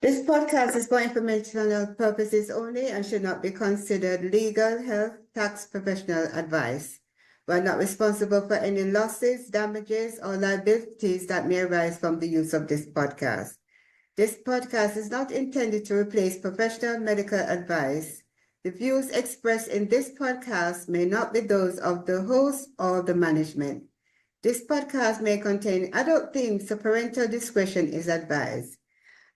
This podcast is for informational purposes only and should not be considered legal, health, tax, professional advice. We are not responsible for any losses, damages, or liabilities that may arise from the use of this podcast. This podcast is not intended to replace professional medical advice. The views expressed in this podcast may not be those of the host or the management. This podcast may contain adult themes, so parental discretion is advised.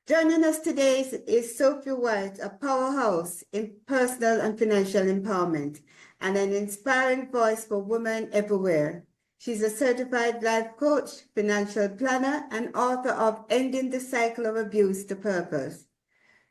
Joining us today is Sophie White, a powerhouse in personal and financial empowerment and an inspiring voice for women everywhere. She's a certified life coach, financial planner, and author of Ending the Cycle of Abuse to Purpose.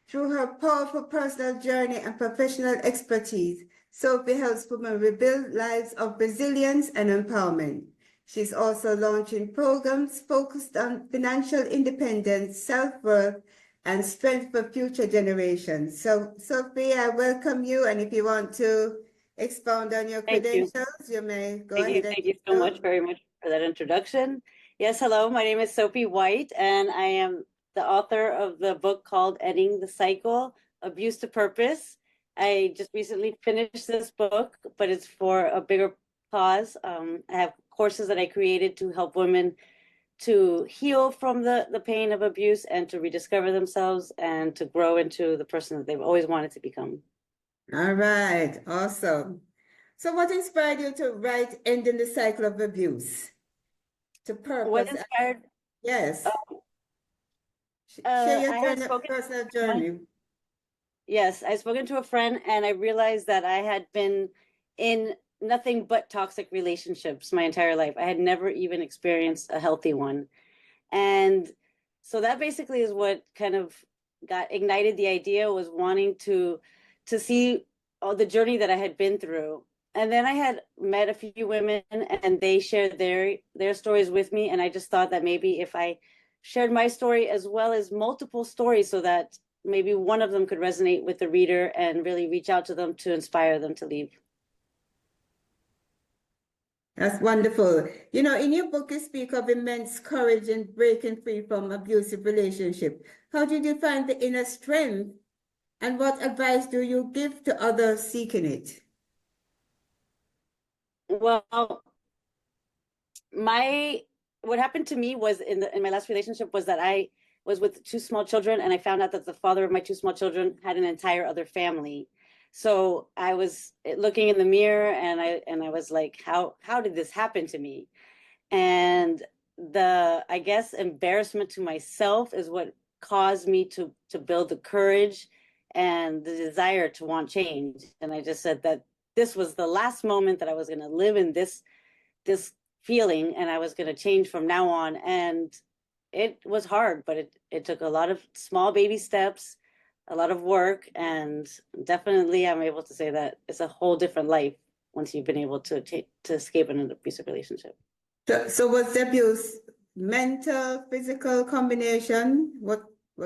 Through her powerful personal journey and professional expertise, Sophie helps women rebuild lives of resilience and empowerment. She's also launching programs focused on financial independence, self-worth, and strength for future generations. So, Sophie, I welcome you, and if you want to expound on your credentials, you may go ahead. Thank you so much, very much for that introduction. Yes, hello, my name is Sophie White, and I am the author of the book called Ending the Cycle, Abuse to Purpose. I just recently finished this book, but it's for a bigger cause. I have courses that I created to help women to heal from the pain of abuse and to rediscover themselves and to grow into the person that they've always wanted to become. All right, awesome. So what inspired you to write Ending the Cycle of Abuse to Purpose? What inspired? Yes. Share your personal journey. Yes, I've spoken to a friend and I realized that I had been in nothing but toxic relationships my entire life. I had never even experienced a healthy one. And so that basically is what kind of ignited the idea, was wanting to see all the journey that I had been through. And then I had met a few women and they shared their stories with me. And I just thought that maybe if I shared my story as well as multiple stories, so that maybe one of them could resonate with the reader and really reach out to them to inspire them to leave. That's wonderful. You know, in your book, you speak of immense courage in breaking free from abusive relationship. How did you find the inner strength, and what advice do you give to others seeking it? Well, what happened to me was in my last relationship was that I was with two small children, and I found out that the father of my two small children had an entire other family. So I was looking in the mirror and I was like, how did this happen to me? And I guess embarrassment to myself is what caused me to build the courage and the desire to want change. And I just said that this was the last moment that I was going to live in this feeling, and I was going to change from now on. And it was hard, but it took a lot of small baby steps, a lot of work, and definitely I'm able to say that it's a whole different life once you've been able to escape an abusive relationship. So was the abuse mental, physical combination? What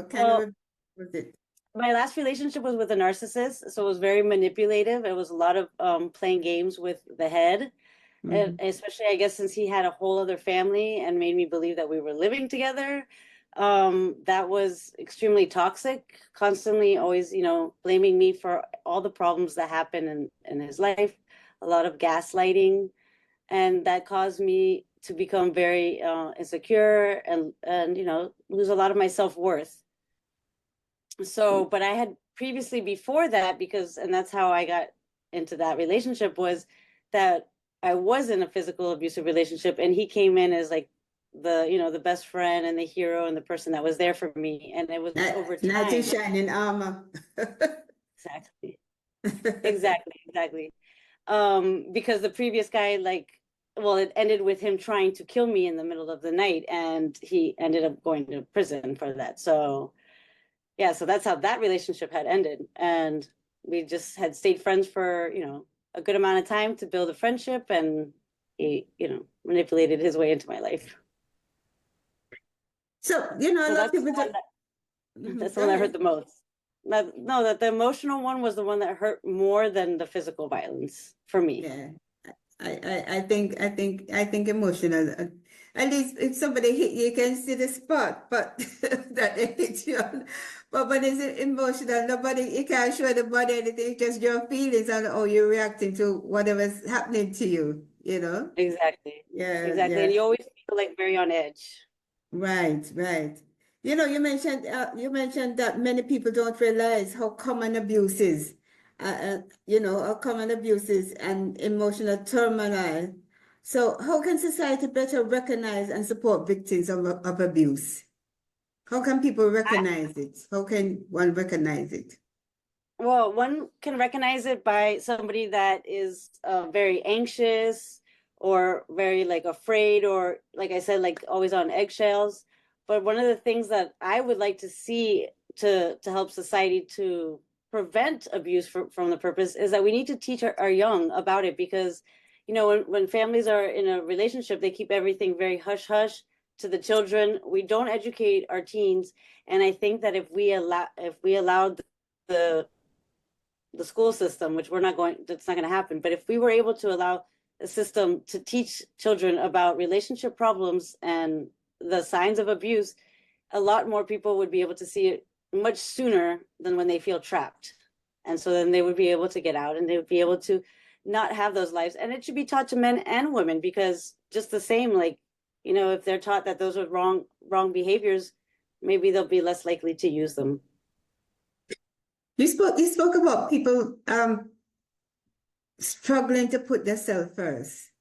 kind of was it? My last relationship was with a narcissist, so it was very manipulative. It was a lot of playing games with the head. Mm-hmm. And especially, I guess, since he had a whole other family and made me believe that we were living together. That was extremely toxic, constantly always, blaming me for all the problems that happened in his life, a lot of gaslighting, and that caused me to become very insecure and lose a lot of my self-worth. So, but I had previously before that, and that's how I got into that relationship, was that I was in a physical abusive relationship, and he came in as like the best friend and the hero and the person that was there for me. And it was over time. Knight in shining armor. Exactly. Because the previous guy, it ended with him trying to kill me in the middle of the night, and he ended up going to prison for that. So yeah, so that's how that relationship had ended. And we just had stayed friends for, a good amount of time to build a friendship, and he, manipulated his way into my life. So, a lot of people that's the one that hurt the most. No, that the emotional one was the one that hurt more than the physical violence for me. Yeah, I think emotional. At least if somebody hit you, you can see the spot, but that they hit you on. But when it's emotional, nobody, you can't show the body anything, it's just your feelings and how you're reacting to whatever's happening to you, you know? Exactly. Yeah, Exactly. yeah. And you always feel like very on edge. Right, right. You know, you mentioned that many people don't realize how common abuse is. You know, how common abuse is and emotional turmoil. So, how can society better recognize and support victims of abuse? How can people recognize it? How can one recognize it? Well, one can recognize it by somebody that is very anxious or very like afraid or like I said, like always on eggshells. But one of the things that I would like to see to help society to prevent abuse from the purpose is that we need to teach our young about it because, you know, when families are in a relationship, they keep everything very hush hush to the children. We don't educate our teens, and I think that if we allowed the school system, which that's not going to happen. But if we were able to allow a system to teach children about relationship problems and the signs of abuse, a lot more people would be able to see it much sooner than when they feel trapped. And so then they would be able to get out and they would be able to not have those lives. And it should be taught to men and women because just the same, like, you know, if they're taught that those are wrong behaviors, maybe they'll be less likely to use them. You spoke about people struggling to put themselves first.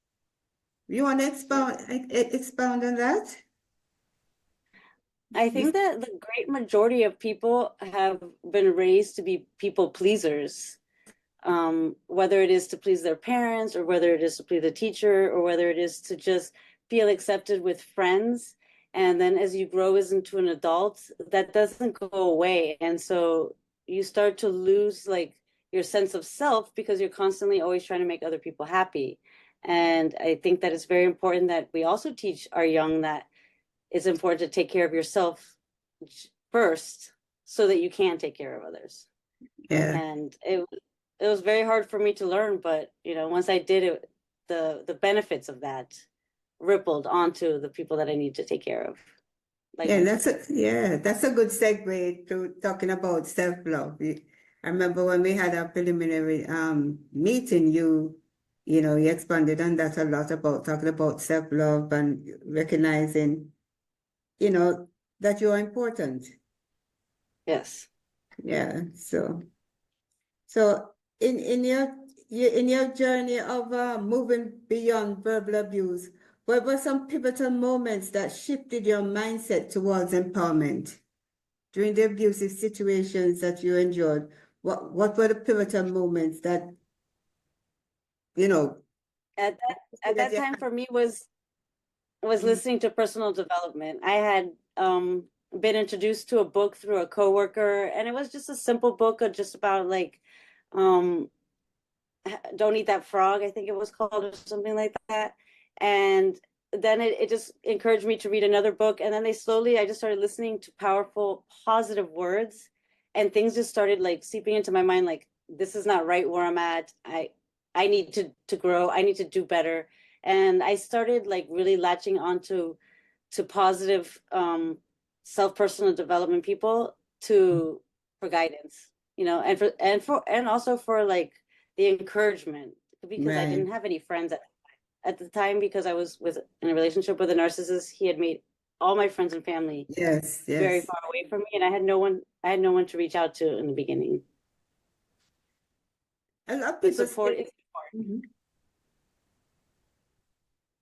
You want to expound on that? I think that the great majority of people have been raised to be people pleasers, whether it is to please their parents or whether it is to please the teacher or whether it is to just feel accepted with friends. And then as you grow as into an adult, that doesn't go away. And so you start to lose like your sense of self because you're constantly always trying to make other people happy. And I think that it's very important that we also teach our young that it's important to take care of yourself first so that you can take care of others. Yeah. And it was very hard for me to learn, but you know, once I did it, the benefits of that rippled onto the people that I need to take care of, like Yeah, myself. that's a good segue to talking about self-love. I remember when we had our preliminary meeting, you know, you expanded on that a lot about talking about self-love and recognizing, you know, that you are important. Yes. Yeah. So in your journey of moving beyond verbal abuse, what were some pivotal moments that shifted your mindset towards empowerment? During the abusive situations that you endured, what were the pivotal moments that, you know, At at that that you time for me was had? listening to personal development. I had been introduced to a book through a coworker, and it was just a simple book of just about like um Don't Eat That Frog, I think it was called, or something like that. And then it just encouraged me to read another book. And then I just started listening to powerful, positive words. And things just started like seeping into my mind, like, this is not right where I'm at. I need to grow. I need to do better. And I started like really latching onto to positive self-personal development people to for guidance, you know, and also for like the encouragement because I Right. didn't have any friends at the time because I was in a relationship with a narcissist. He had made all my friends and family Yes, very yes. far away from me, and I had no one to reach out to in the beginning. A lot of But people support say, is important. mhm.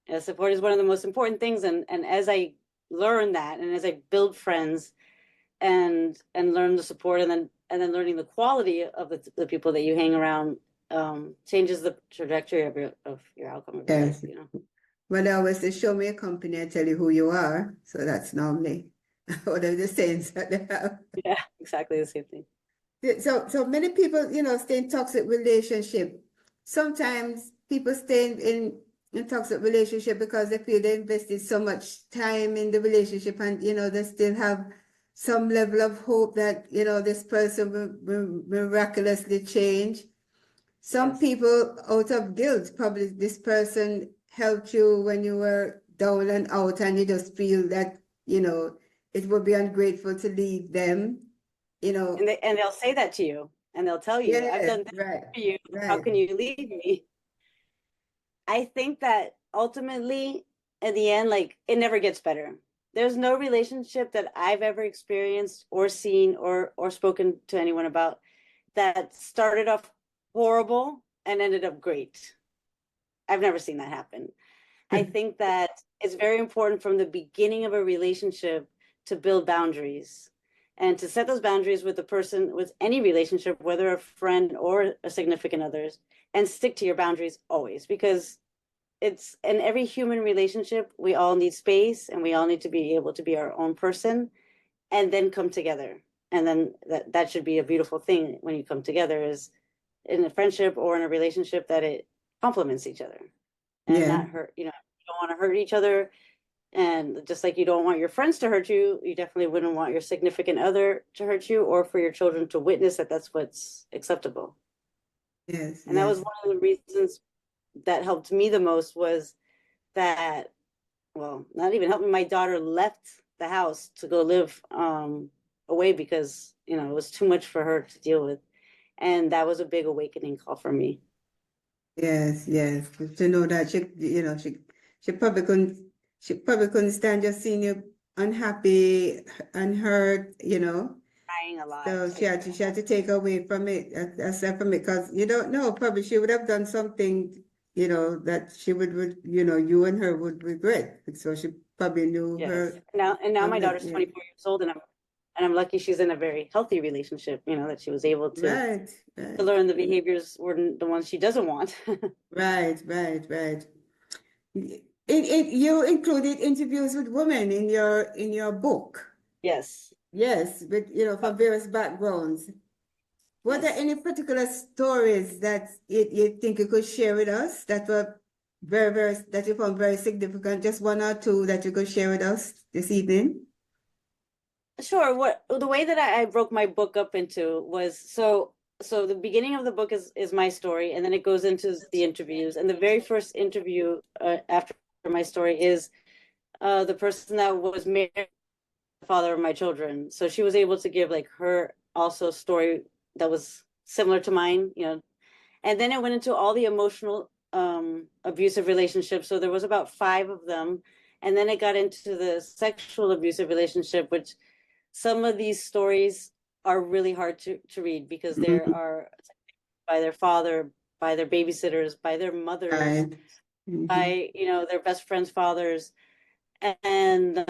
Yeah, support is one of the most important things, and as I learn that, and as I build friends and learn the support, and then learning the quality of the people that you hang around changes the trajectory of your outcome of your life, Yes. you know. Well, I always say, show me a company and tell you who you are. So that's normally one of the sayings that they have. Yeah, exactly the same thing. So many people, you know, stay in toxic relationship. Sometimes people stay in toxic relationship because they feel they invested so much time in the relationship and, you know, they still have some level of hope that, you know, this person will miraculously change. Some Yes. people out of guilt, probably this person helped you when you were down and out, and you just feel that, it would be ungrateful to leave them, And they'll say that to you, and they'll tell you, I've Yes, done this right, for you. How right. can you leave me? I think that ultimately, in the end, like it never gets better. There's no relationship that I've ever experienced or seen or spoken to anyone about that started off horrible and ended up great. I've never seen that happen. I think that it's very important from the beginning of a relationship to build boundaries and to set those boundaries with the person, with any relationship, whether a friend or a significant others, and stick to your boundaries always, because it's in every human relationship, we all need space and we all need to be able to be our own person and then come together. And then that should be a beautiful thing when you come together, is in a friendship or in a relationship, that it complements each other and Yeah, not hurt, you don't want to hurt each other. And just like you don't want your friends to hurt you, you definitely wouldn't want your significant other to hurt you, or for your children to witness that that's what's acceptable. yes, And that was yes. one of the reasons that helped me the most, was that, well, not even helping, my daughter left the house to go live away because, it was too much for her to deal with. And that was a big awakening call for me. Yes, yes. To know that she probably couldn't stand just seeing you unhappy and hurt, Crying a lot. So she had to take away from it, herself from it, because you don't know, probably she would have done something, that she would, you and her would regret. So she probably knew Yes. her Now from my that. daughter's Yeah. 24 years old, and I'm lucky she's in a very healthy relationship, that she was able to Right, right, learn the behaviors were the ones she doesn't want. right, right, right. You included interviews with women in your book. Yes. Yes, but from various backgrounds. Were there Yes. any particular stories that you think you could share with us that were that you found very significant? Just one or two that you could share with us this evening? Sure. What the way that I broke my book up into was, so the beginning of the book is my story, and then it goes into the interviews. And the very first interview after my story is the person that was married to the father of my children. So she was able to give like her also story that was similar to mine. And then it went into all the emotional abusive relationships. So there was about 5 of them. And then it got into the sexual abusive relationship, which some of these stories are really hard to read, because there Mhm. are by their father, by their babysitters, by their mothers, Right. Mhm. by their best friends' fathers, and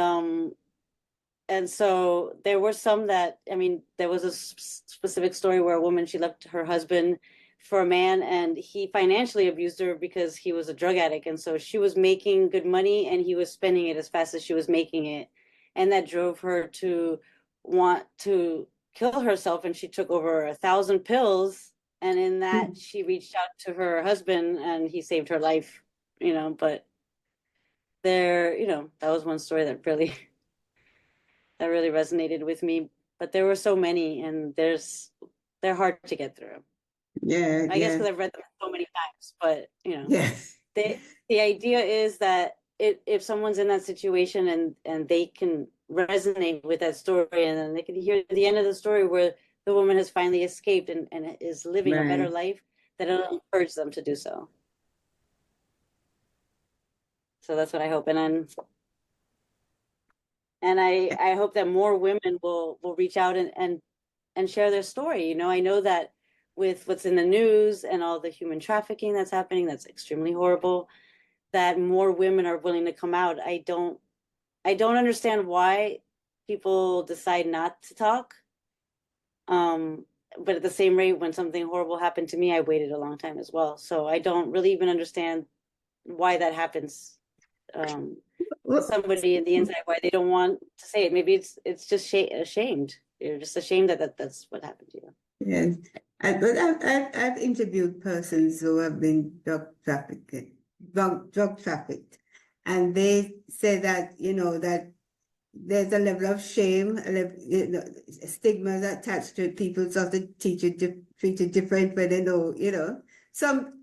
so there were some that, I mean, there was a specific story where a woman, she left her husband for a man, and he financially abused her because he was a drug addict, and so she was making good money and he was spending it as fast as she was making it, and that drove her to want to kill herself, and she took over 1,000 pills, and in that she reached out to her husband and he saved her life. But that was one story that really resonated with me. But there were so many, and they're hard to get through. Yeah, I guess yeah, because I've read them so many times. But yes. the idea is that if someone's in that situation and they can resonate with that story, and then they can hear the end of the story where the woman has finally escaped and is living a better Right. life, that it'll encourage them to do so. So that's what I hope. And I hope that more women will reach out and share their story. I know that with what's in the news and all the human trafficking that's happening, that's extremely horrible, that more women are willing to come out. I don't understand why people decide not to talk. But at the same rate, when something horrible happened to me, I waited a long time as well. So I don't really even understand why that happens. To Well, somebody in the inside, why they don't want to say it. Maybe it's just ashamed. You're just ashamed that's what happened to you. yes. But I've interviewed persons who have been drug trafficked, and they say that, that there's a level of shame, stigma attached to people, sort of treated different, but they know. Some,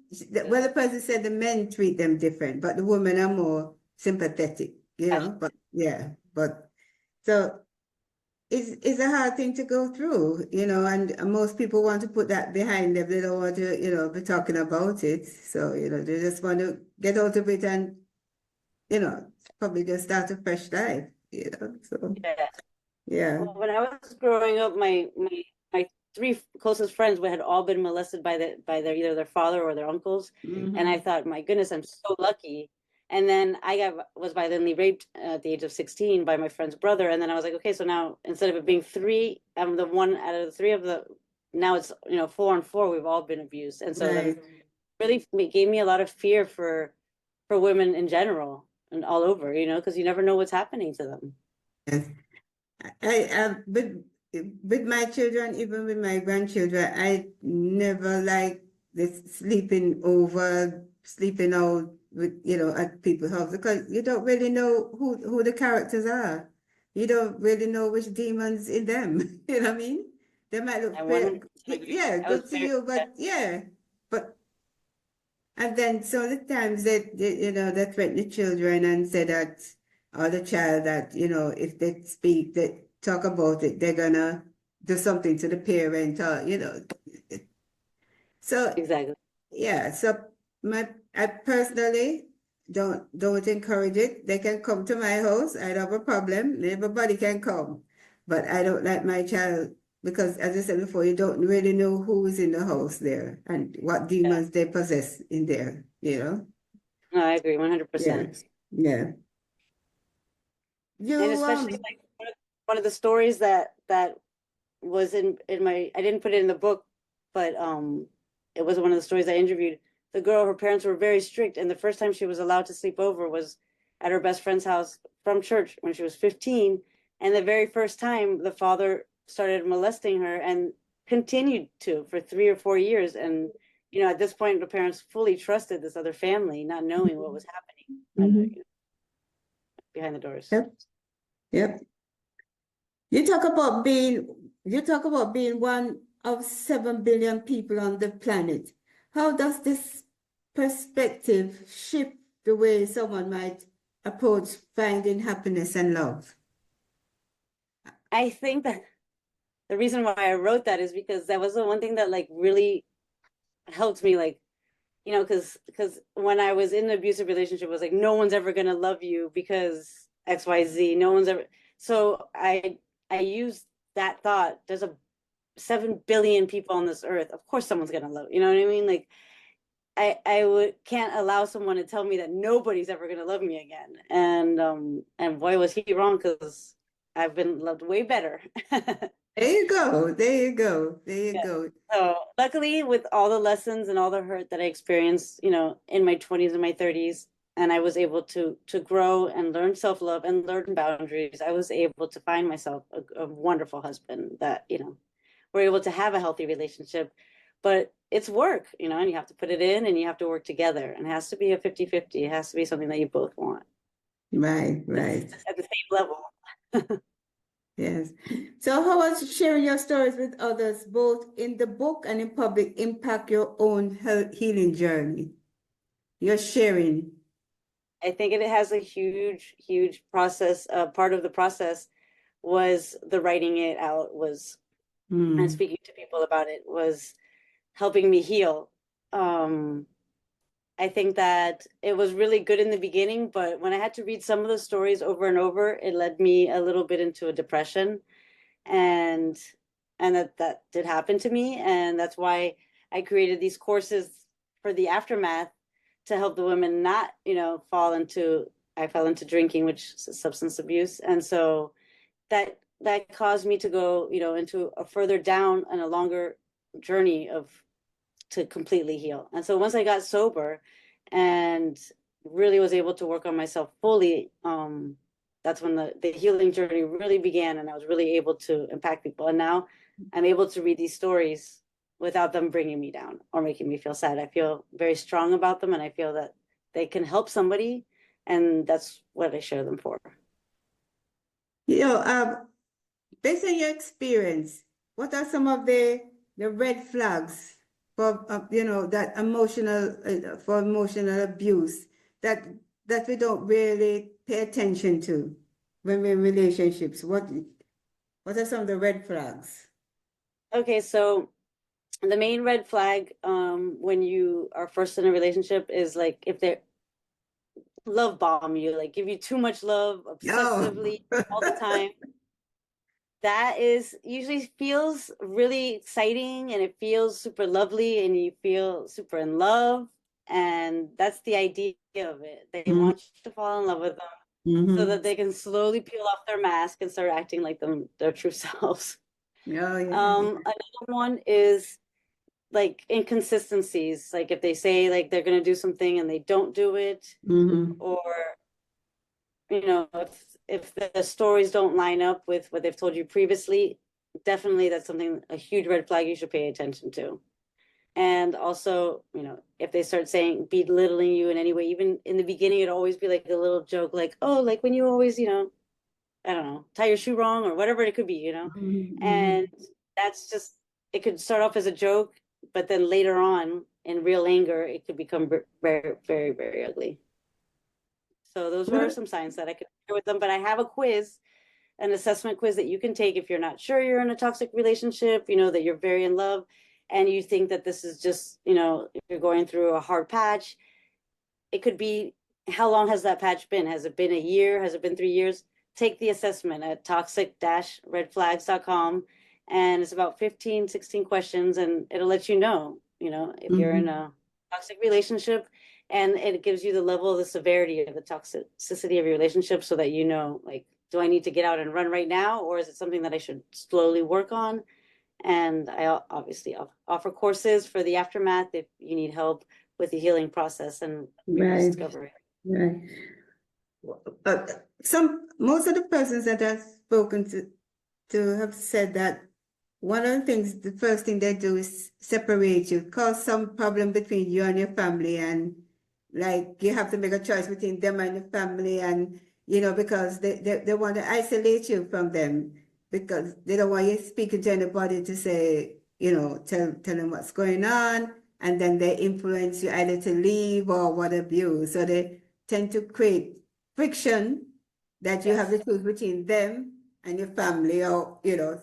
well, the person said the men treat them different, but the women are more sympathetic, Gotcha. but yeah, but so it's a hard thing to go through, and most people want to put that behind them. They don't want to, be talking about it. So, they just want to get out of it and, probably just start a fresh life, so Yeah. yeah. Well, when I was growing up, my three closest friends had all been molested by their either their father or their uncles, and I thought, my goodness, I'm so lucky. And then was violently raped at the age of 16 by my friend's brother, and then I was like, okay, so now instead of it being three, I'm the one out of the three of the. Now it's 4 on 4. We've all been abused, and so Right. that really gave me a lot of fear for women in general and all over, because you never know what's happening to them. Yes. With my children, even with my grandchildren, I never like this sleeping out with, at people's house, because you don't really know who the characters are. You don't really know which demons in them. You know what I mean? They might I look fair, 100% agree. yeah, I was good to very, you, but yeah, but and then so the times that they threaten the children and say that, or the child, that if they speak, they talk about it, they're gonna do something to the parent, or so exactly. yeah. So I personally don't encourage it. They can come to my house. I don't have a problem. Everybody can come, but I don't like my child, because, as I said before, you don't really know who is in the house there and what Yeah. demons they possess in there. No, I agree Yeah, 100%. yeah. And You especially like one of the stories that was in my, I didn't put it in the book, but it was one of the stories I interviewed. The girl, her parents were very strict, and the first time she was allowed to sleep over was at her best friend's house from church when she was 15. And the very first time, the father started molesting her and continued to for 3 or 4 years. And at this point, the parents fully trusted this other family, not knowing what was happening Mhm. behind the doors. Yep, yep. You talk about being one of 7 billion people on the planet. How does this perspective shift the way someone might approach finding happiness and love? I think that the reason why I wrote that is because that was the one thing that like really helped me, like, because when I was in an abusive relationship, it was like, no one's ever gonna love you because XYZ. No one's ever. So I used that thought. There's a 7 billion people on this earth. Of course, someone's gonna love. You know what I mean? Like I can't allow someone to tell me that nobody's ever gonna love me again. And boy, was he wrong, because I've been loved way better. There you go. There you go. There you Yeah. go. So luckily, with all the lessons and all the hurt that I experienced, in my 20s and my 30s, and I was able to grow and learn self-love and learn boundaries, I was able to find myself a wonderful husband that, we're able to have a healthy relationship. But it's work, and you have to put it in and you have to work together. And it has to be a 50-50. It has to be something that you both want. Right, It's right. at the same level. Yes. So how has sharing your stories with others, both in the book and in public, impact your own healing journey? Your sharing. I think it has a huge, huge process. Part of the process was the writing it out, was and Mm. speaking to people about it, was helping me heal. Um, I think that it was really good in the beginning, but when I had to read some of the stories over and over, it led me a little bit into a depression, and that did happen to me, and that's why I created these courses for the aftermath to help the women not, fall into. I fell into drinking, which is substance abuse, and so that caused me to go, into a further down and a longer journey to completely heal. And so once I got sober and really was able to work on myself fully, that's when the healing journey really began, and I was really able to impact people. And now I'm able to read these stories without them bringing me down or making me feel sad. I feel very strong about them, and I feel that they can help somebody, and that's what I share them for. You know, based on your experience, what are some of the red flags for that for emotional abuse that that we don't really pay attention to when we're in relationships? What are some of the red flags? Okay, so the main red flag when you are first in a relationship is like if they love bomb you, like give you too much love Oh, obsessively all the time. That is usually feels really exciting and it feels super lovely and you feel super in love. And that's the idea of it. They Mhm, want you to fall in love with them so mhm. that they can slowly peel off their mask and start acting like their true selves. Oh, yeah. Another one is like inconsistencies. Like if they say like they're gonna do something and they don't do it, Mhm. or if the stories don't line up with what they've told you previously, definitely that's something, a huge red flag you should pay attention to. And also, if they start saying belittling you in any way, even in the beginning, it'd always be like a little joke, like, oh, like when you always, I don't know, tie your shoe wrong or whatever it could be. Mhm, And mhm. that's just, it could start off as a joke, but then later on, in real anger, it could become very, very, very ugly. So those were Well, some signs that I could share with them. But I have a quiz, an assessment quiz that you can take if you're not sure you're in a toxic relationship, that you're very in love and you think that this is just, you're going through a hard patch. It could be, how long has that patch been? Has it been a year? Has it been 3 years? Take the assessment at toxic-redflags.com. And it's about 15, 16 questions, and it'll let if you're in mhm. a toxic relationship, and it gives you the level of the severity of the toxicity of your relationship so that like, do I need to get out and run right now, or is it something that I should slowly work on? And I obviously offer courses for the aftermath if you need help with the healing process and Right, rediscovery. right. Uh, most of the persons that I've spoken to have said that one of the things, the first thing they do is separate you, cause some problem between you and your family, and like you have to make a choice between them and your family, and because they want to isolate you from them because they don't want you speaking to anybody to say, tell them what's going on, and then they influence you either to leave or what have you. So they tend to create friction that you have Yes. to choose between them and your family, or to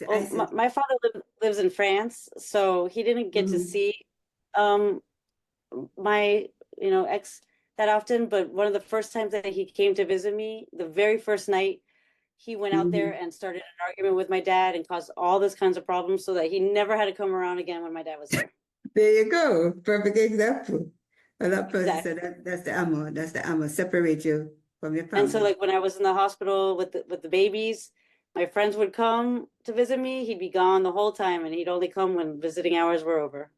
Well, my, isolate. my father lives in France, so he didn't get to Mhm. see um, my, ex that often. But one of the first times that he came to visit me, the very first night, he went out there Mhm. and started an argument with my dad and caused all this kinds of problems so that he never had to come around again when my dad was here. There you go. Perfect example. Well, that person said Exactly. that's the ammo. That's the ammo. Separate you from your And so family. like when I was in the hospital with the babies, my friends would come to visit me. He'd be gone the whole time and he'd only come when visiting hours were over.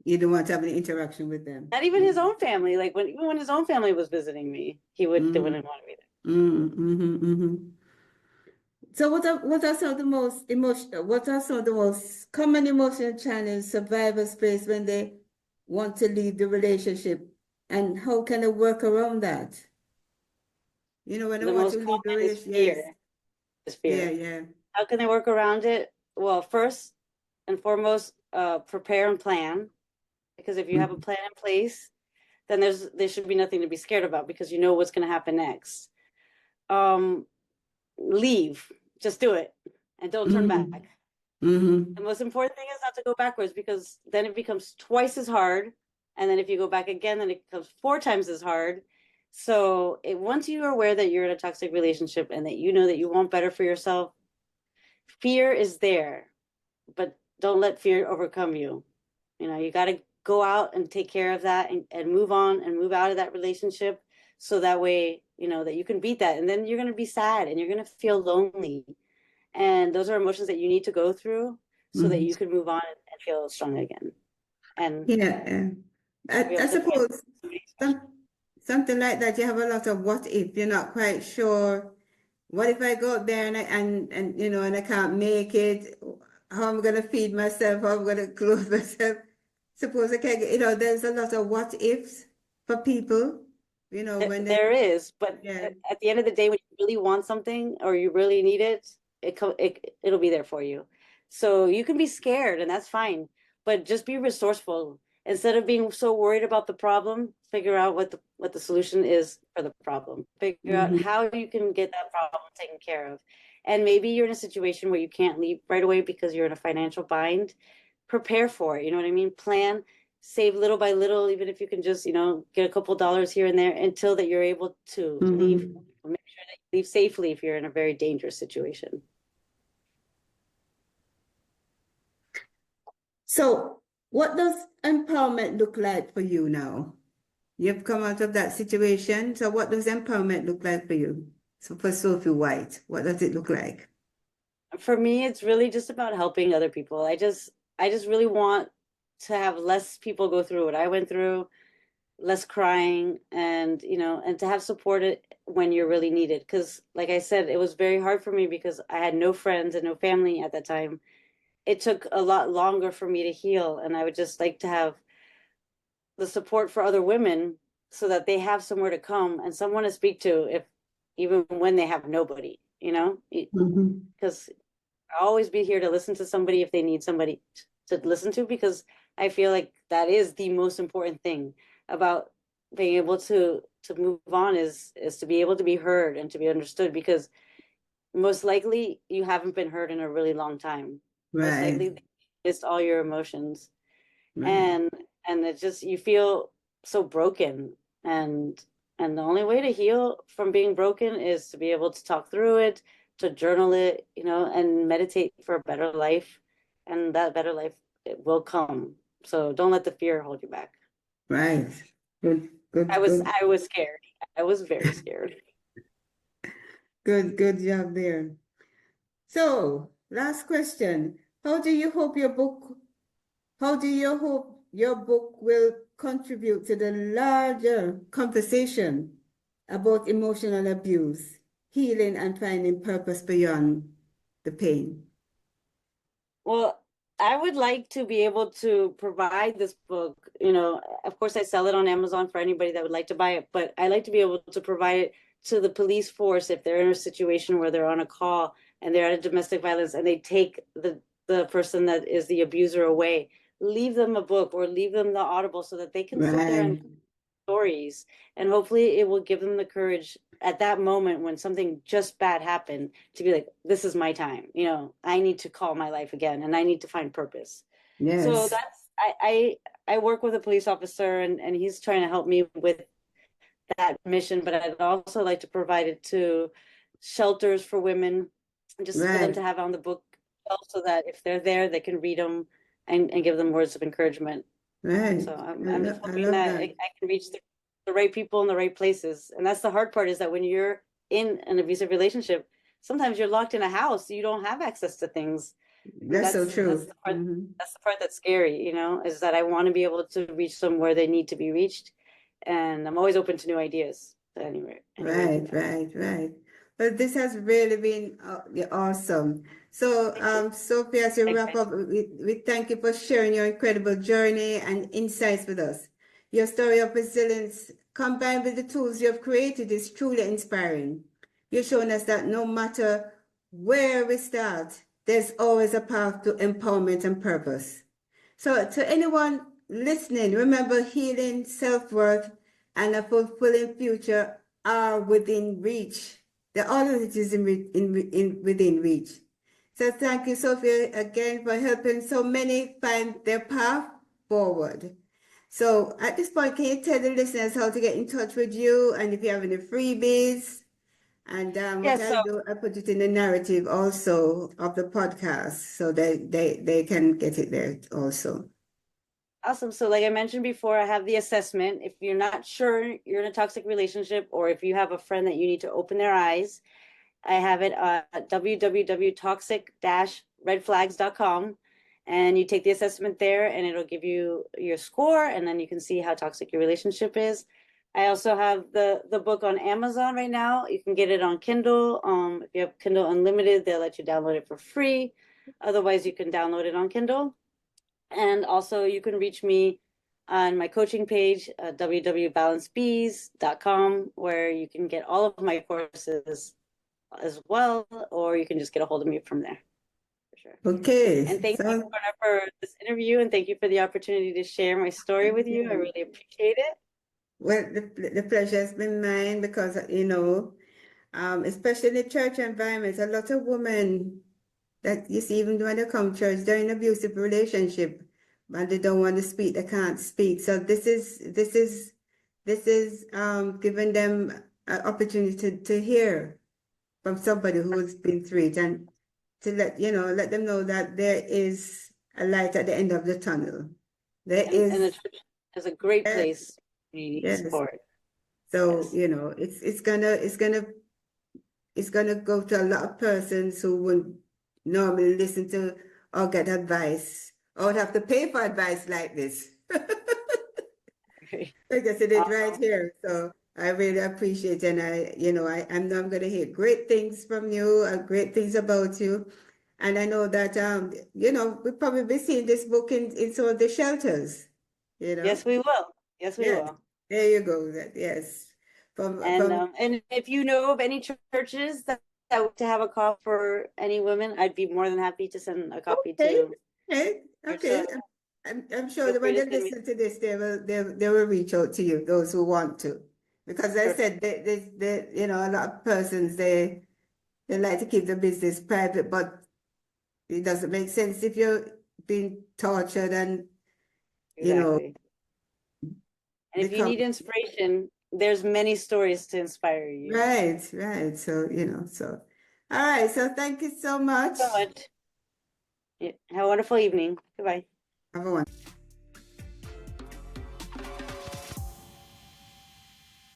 You don't want to have any interaction with them. Not even his own family. Like even when his own family was visiting me, they Mm-hmm. wouldn't want to be So what are some of the most what are some of the most common emotional challenges survivors face when they want to leave the relationship, and how can they work around that? When they there. The want to most leave the common is relationship, yes. fear. Is Yeah, fear. yeah. How can they work around it? Well, first and foremost, prepare and plan. Because if you have a Mm-hmm. plan in place, then there should be nothing to be scared about because you know what's going to happen next. Um, Leave, just do it, and don't turn back. Mm-hmm. The most important thing is not to go backwards because then it becomes twice as hard. And then if you go back again, then it becomes 4 times as hard. So once you are aware that you're in a toxic relationship and that you know that you want better for yourself, fear is there, but don't let fear overcome you. You got to go out and take care of that and move on and move out of that relationship. So that way, that you can beat that. And then you're going to be sad and you're going to feel lonely. And those are emotions that you need to go through so that Mm-hmm. you can move on and feel strong again. And Yeah, yeah. be I able to find suppose somebody special. some, something like that. You have a lot of what if. You're not quite sure. What if I go out there and I can't make it? How am I gonna feed myself? How am I gonna clothe myself? Suppose I can't get, there's a lot of what ifs for people, when they, There is, but yeah. at the end of the day, when you really want something or you really need it, it'll be there for you. So you can be scared, and that's fine, but just be resourceful. instead of being so worried about the problem, figure out what the solution is for the problem. Figure out how you can get that problem taken care of. And maybe you're in a situation where you can't leave right away because you're in a financial bind. Prepare for it. You know what I mean? Plan, save little by little, even if you can just, get a couple dollars here and there until that you're able to leave. Make sure that you leave safely if you're in a very dangerous situation. So, what does empowerment look like for you now? You've come out of that situation. So, what does empowerment look like for you? So, for Sophie White, what does it look like? For me, it's really just about helping other people. I just really want to have less people go through what I went through, less crying, and and to have support when you're really needed. Because, like I said, it was very hard for me because I had no friends and no family at that time. It took a lot longer for me to heal, and I would just like to have the support for other women so that they have somewhere to come and someone to speak to, if even when they have nobody, because I'll always be here to listen to somebody if they need somebody to listen to, because I feel like that is the most important thing about being able to move on is to be able to be heard and to be understood, because most likely you haven't been heard in a really long time. Most likely you missed all your emotions. And it just, you feel so broken, and the only way to heal from being broken is to be able to talk through it, to journal it, and meditate for a better life, and that better life, it will come. So don't let the fear hold you back. Right. Good. I was scared. I was very scared. Good job there. So, last question. How do you hope your book will contribute to the larger conversation about emotional abuse, healing, and finding purpose beyond the pain? Well, I would like to be able to provide this book. Of course, I sell it on Amazon for anybody that would like to buy it, but I like to be able to provide it to the police force if they're in a situation where they're on a call and they're at a domestic violence and they take the person that is the abuser away. Leave them a book or leave them the Audible so that they can sit there and stories, and hopefully it will give them the courage at that moment when something just bad happened to be like, this is my time. I need to call my life again and I need to find purpose. Yes. So that's, I work with a police officer, and he's trying to help me with that mission, but I'd also like to provide it to shelters for women, just for them to have on the book, so that if they're there, they can read them and give them words of encouragement. Right. So I'm just hoping that I can reach the right people in the right places. And that's the hard part, is that when you're in an abusive relationship, sometimes you're locked in a house. You don't have access to things. That's so true. That's the part that's scary, is that I want to be able to reach them where they need to be reached. And I'm always open to new ideas. Anyway. Right. Well, this has really been awesome. So, Sophie, as you wrap up, we thank you for sharing your incredible journey and insights with us. Your story of resilience, combined with the tools you have created, is truly inspiring. You've shown us that no matter where we start, there's always a path to empowerment and purpose. So, to anyone listening, remember, healing, self-worth, and a fulfilling future are within reach. All of it is within reach. So thank you, Sophie, again for helping so many find their path forward. So at this point, can you tell the listeners how to get in touch with you, and if you have any freebies? And I put it in the narrative also of the podcast, so they can get it there also. Awesome. So like I mentioned before, I have the assessment. If you're not sure you're in a toxic relationship, or if you have a friend that you need to open their eyes, I have it at www.toxic-redflags.com. And you take the assessment there, and it'll give you your score, and then you can see how toxic your relationship is. I also have the book on Amazon right now. You can get it on Kindle. If you have Kindle Unlimited, they'll let you download it for free. Otherwise, you can download it on Kindle. And also you can reach me on my coaching page, www.balancebees.com, where you can get all of my courses as well, or you can just get a hold of me from there. sure. Okay. And thank you So, for this interview, and thank you for the opportunity to share my story with you. I really appreciate it. well, the pleasure has been mine because, especially in the church environment, a lot of women that you see, even when they come to church, they're in abusive relationship and they don't want to speak, they can't speak. So this is giving them an opportunity to hear from somebody who has been through it, and to let them know that there is a light at the end of the tunnel. There And the is, church is a great yes, place for community yes. support. So, Yes. it's gonna go to a lot of persons who would normally listen to or get advice or would have to pay for advice like this. Great. I guess it is right Awesome. here. So I really appreciate it. And I know I'm gonna hear great things from you, great things about you. And I know that we'll probably be seeing this book in some of the shelters, you know. Yes, we will. Yes, we Yes, will. there you go. Yes. And if you know of any churches that want to have a call for any women, I'd be more than happy to send a copy Okay, to. okay. So I'm sure feel that free when to they send me. listen to this, they will reach out to you, those who want to. Because I Perfect. said a lot of persons they like to keep the business private, but it doesn't make sense if you're being tortured and you know Exactly. And if you become need inspiration, there's many stories to inspire you. right, right. So all right. So thank you so much. So much. Yeah, have a wonderful evening. Goodbye. Have a wonderful